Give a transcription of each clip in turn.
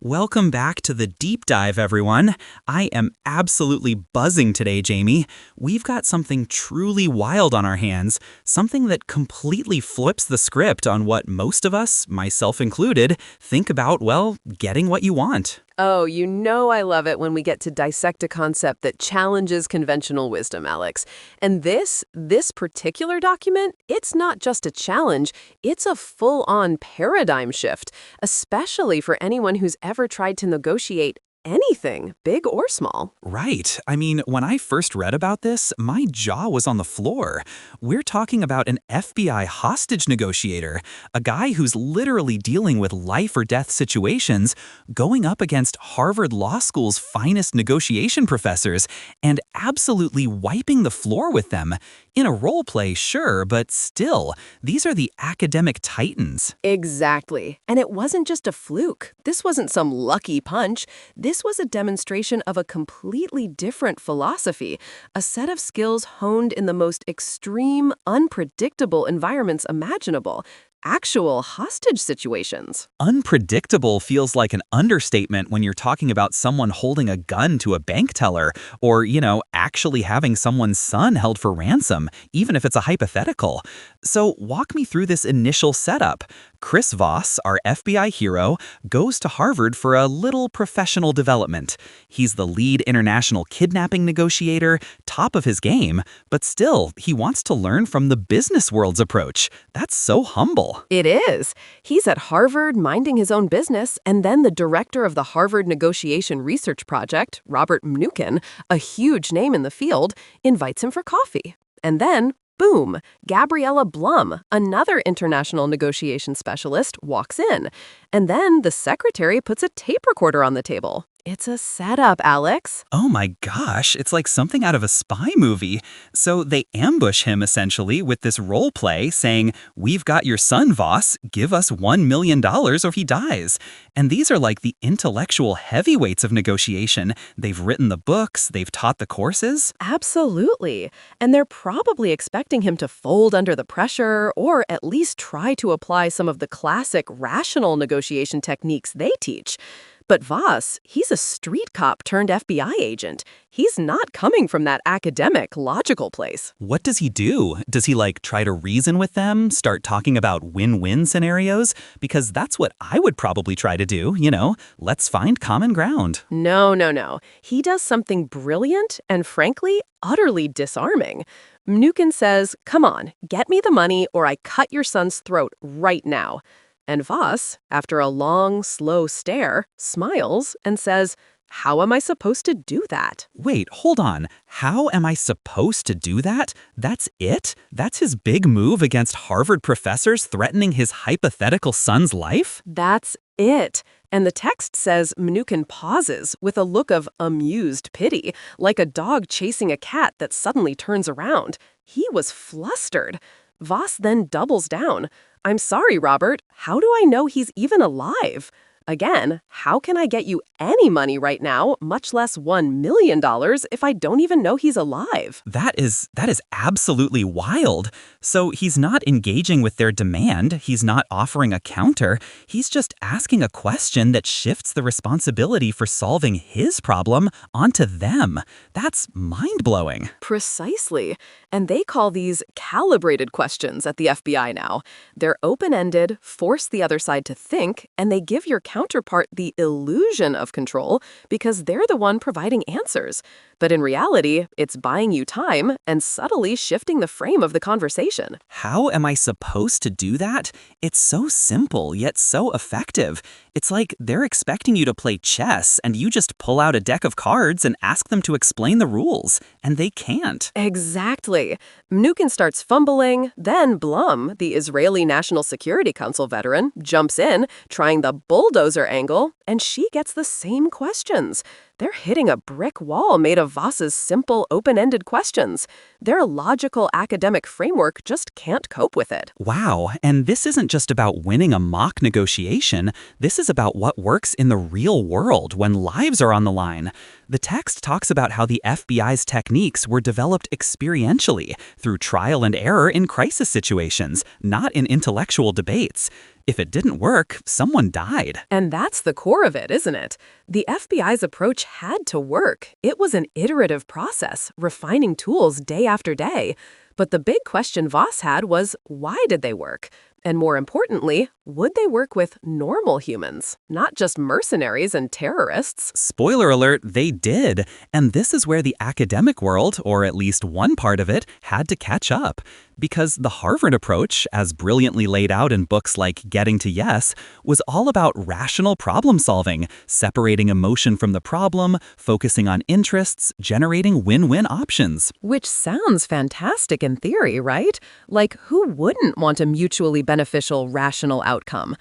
Welcome back to the deep dive, everyone. I am absolutely buzzing today, Jamie. We've got something truly wild on our hands, something that completely flips the script on what most of us, myself included, think about, well, getting what you want. Oh, you know I love it when we get to dissect a concept that challenges conventional wisdom, Alex. And this particular document, it's not just a challenge, it's a full-on paradigm shift, especially for anyone who's ever tried to negotiate anything, big or small. Right. I mean, when I first read about this, my jaw was on the floor. We're talking about an FBI hostage negotiator, a guy who's literally dealing with life or death situations, going up against Harvard Law School's finest negotiation professors, and absolutely wiping the floor with them. In a role play, sure, but still, these are the academic titans. Exactly. And it wasn't just a fluke. This wasn't some lucky punch. This was a demonstration of a completely different philosophy, a set of skills honed in the most extreme, unpredictable environments imaginable. Actual hostage situations. Unpredictable feels like an understatement when you're talking about someone holding a gun to a bank teller or, actually having someone's son held for ransom, even if it's a hypothetical. So walk me through this initial setup. Chris Voss, our FBI hero, goes to Harvard for a little professional development. He's the lead international kidnapping negotiator, top of his game, but still, he wants to learn from the business world's approach. That's so humble. It is. He's at Harvard minding his own business, and then the director of the Harvard Negotiation Research Project, Robert Mnuchin, a huge name in the field, invites him for coffee. And then, boom, Gabriella Blum, another international negotiation specialist, walks in. And then the secretary puts a tape recorder on the table. It's a setup, Alex. Oh my gosh, it's like something out of a spy movie. So they ambush him essentially with this role play saying, "We've got your son, Voss, give us $1 million or he dies." And these are like the intellectual heavyweights of negotiation. They've written the books, they've taught the courses. Absolutely. And they're probably expecting him to fold under the pressure or at least try to apply some of the classic rational negotiation techniques they teach. But Voss, he's a street cop turned FBI agent. He's not coming from that academic, logical place. What does he do? Does he try to reason with them, start talking about win-win scenarios? Because that's what I would probably try to do, let's find common ground. No. He does something brilliant and frankly, utterly disarming. Mnuchin says, "Come on, get me the money or I cut your son's throat right now." And Voss, after a long, slow stare, smiles and says, "How am I supposed to do that?" Wait, hold on. How am I supposed to do that? That's it? That's his big move against Harvard professors threatening his hypothetical son's life? That's it. And the text says Mnuchin pauses with a look of amused pity, like a dog chasing a cat that suddenly turns around. He was flustered. Voss then doubles down. "I'm sorry, Robert. How do I know he's even alive? Again, how can I get you any money right now, much less $1 million, if I don't even know he's alive?" That is absolutely wild. So he's not engaging with their demand, he's not offering a counter, he's just asking a question that shifts the responsibility for solving his problem onto them. That's mind-blowing. Precisely. And they call these calibrated questions at the FBI now. They're open-ended, force the other side to think, and they give your counterpart the illusion of control because they're the one providing answers. But in reality, it's buying you time and subtly shifting the frame of the conversation. How am I supposed to do that? It's so simple, yet so effective. It's like they're expecting you to play chess and you just pull out a deck of cards and ask them to explain the rules, and they can't. Exactly. Mnuchin starts fumbling, then Blum, the Israeli National Security Council veteran, jumps in, trying the bulldozer angle, and she gets the same questions. They're hitting a brick wall made of Voss's simple, open-ended questions. Their logical academic framework just can't cope with it. Wow, and this isn't just about winning a mock negotiation. This is about what works in the real world when lives are on the line. The text talks about how the FBI's techniques were developed experientially, through trial and error in crisis situations, not in intellectual debates. If it didn't work, someone died. And that's the core core of it, isn't it? The FBI's approach had to work. It was an iterative process, refining tools day after day. But the big question Voss had was, why did they work? And more importantly, would they work with normal humans, not just mercenaries and terrorists? Spoiler alert, they did. And this is where the academic world, or at least one part of it, had to catch up. Because the Harvard approach, as brilliantly laid out in books like Getting to Yes, was all about rational problem solving, separating emotion from the problem, focusing on interests, generating win-win options. Which sounds fantastic in theory, right? Like, who wouldn't want a mutually beneficial, rational outcome?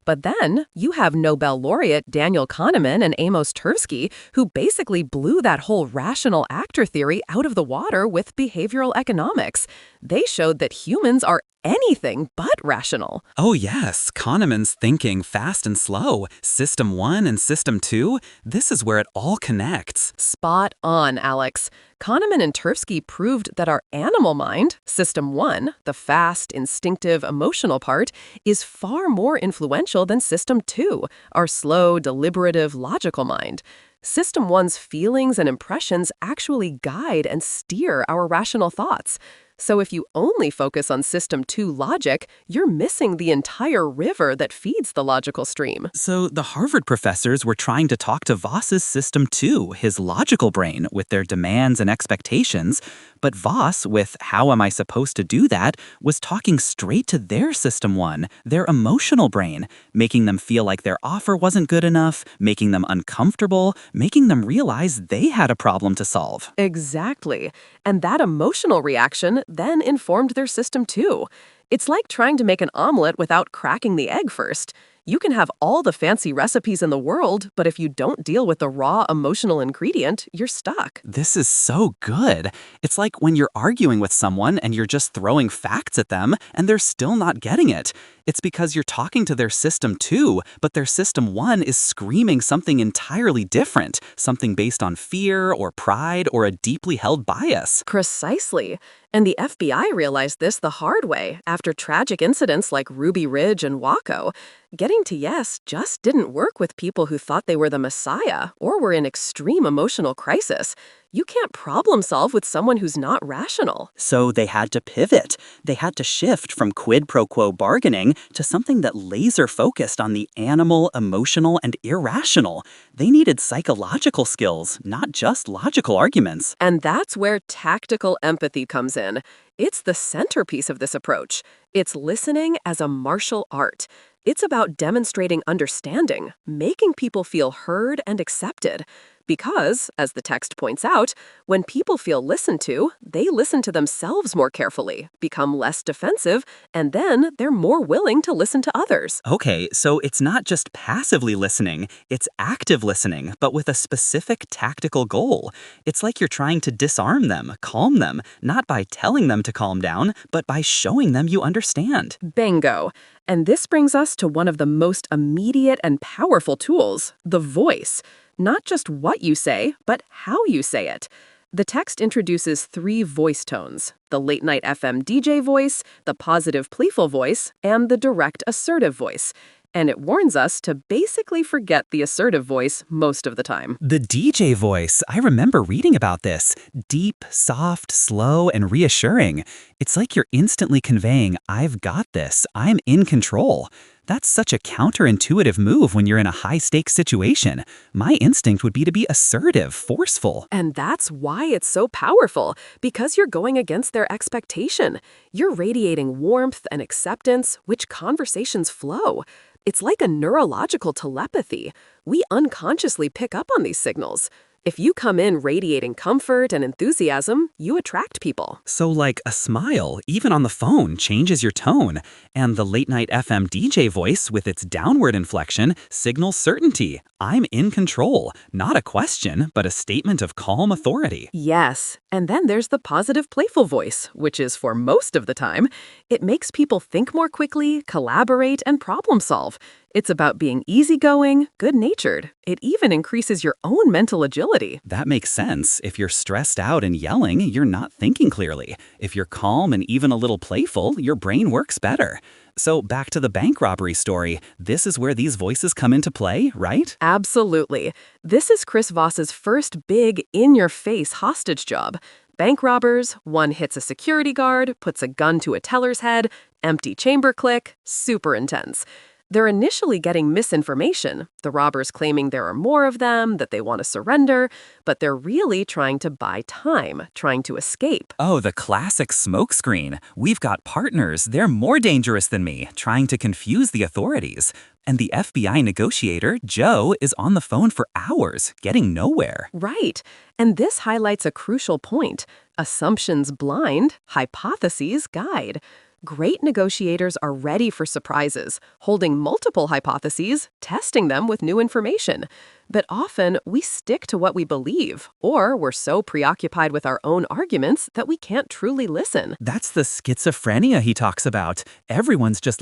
But then you have Nobel laureate Daniel Kahneman and Amos Tversky, who basically blew that whole rational actor theory out of the water with behavioral economics. They showed that humans are anything but rational. Oh yes, Kahneman's thinking fast and slow, System 1 and System 2, this is where it all connects. Spot on, Alex. Kahneman and Tversky proved that our animal mind, System 1, the fast, instinctive, emotional part, is far more influential than System 2, our slow, deliberative, logical mind. System 1's feelings and impressions actually guide and steer our rational thoughts. So if you only focus on System 2 logic, you're missing the entire river that feeds the logical stream. So the Harvard professors were trying to talk to Voss's System 2, his logical brain, with their demands and expectations, but Voss, with how am I supposed to do that, was talking straight to their System 1, their emotional brain, making them feel like their offer wasn't good enough, making them uncomfortable, making them realize they had a problem to solve. Exactly. And that emotional reaction then informed their System 2. It's like trying to make an omelet without cracking the egg first. You can have all the fancy recipes in the world, but if you don't deal with the raw emotional ingredient, you're stuck. This is so good. It's like when you're arguing with someone and you're just throwing facts at them and they're still not getting it. It's because you're talking to their System 2, but their System 1 is screaming something entirely different, something based on fear or pride or a deeply held bias. Precisely. And the FBI realized this the hard way after tragic incidents like Ruby Ridge and Waco. Getting to yes just didn't work with people who thought they were the Messiah or were in extreme emotional crisis. You can't problem solve with someone who's not rational. So they had to pivot. They had to shift from quid pro quo bargaining to something that laser focused on the animal, emotional, and irrational. They needed psychological skills, not just logical arguments. And that's where tactical empathy comes in. It's the centerpiece of this approach. It's listening as a martial art. It's about demonstrating understanding, making people feel heard and accepted. Because, as the text points out, when people feel listened to, they listen to themselves more carefully, become less defensive, and then they're more willing to listen to others. Okay, so it's not just passively listening, it's active listening, but with a specific tactical goal. It's like you're trying to disarm them, calm them, not by telling them to calm down, but by showing them you understand. Bingo. And this brings us to one of the most immediate and powerful tools, the voice. Not just what you say, but how you say it. The text introduces 3 voice tones: the late-night FM DJ voice, the positive playful voice, and the direct assertive voice. And it warns us to basically forget the assertive voice most of the time. The DJ voice, I remember reading about this. Deep, soft, slow, and reassuring. It's like you're instantly conveying, I've got this, I'm in control. That's such a counterintuitive move when you're in a high-stakes situation. My instinct would be to be assertive, forceful. And that's why it's so powerful, because you're going against their expectation. You're radiating warmth and acceptance, which conversations flow. It's like a neurological telepathy. We unconsciously pick up on these signals. If you come in radiating comfort and enthusiasm, you attract people. So like a smile, even on the phone, changes your tone. And the late-night FM DJ voice, with its downward inflection, signals certainty. I'm in control. Not a question, but a statement of calm authority. Yes, and then there's the positive playful voice, which is for most of the time. It makes people think more quickly, collaborate, and problem solve. It's about being easygoing, good-natured. It even increases your own mental agility. That makes sense. If you're stressed out and yelling, you're not thinking clearly. If you're calm and even a little playful, your brain works better. So back to the bank robbery story. This is where these voices come into play, right? Absolutely. This is Chris Voss's first big, in-your-face hostage job. Bank robbers, one hits a security guard, puts a gun to a teller's head, empty chamber click, super intense. They're initially getting misinformation, the robbers claiming there are more of them, that they want to surrender, but they're really trying to buy time, trying to escape. Oh, the classic smokescreen. We've got partners, they're more dangerous than me, trying to confuse the authorities. And the FBI negotiator, Joe, is on the phone for hours, getting nowhere. Right. And this highlights a crucial point. Assumptions blind, hypotheses guide. Great negotiators are ready for surprises, holding multiple hypotheses, testing them with new information. But often, we stick to what we believe, or we're so preoccupied with our own arguments that we can't truly listen. That's the schizophrenia he talks about. Everyone's just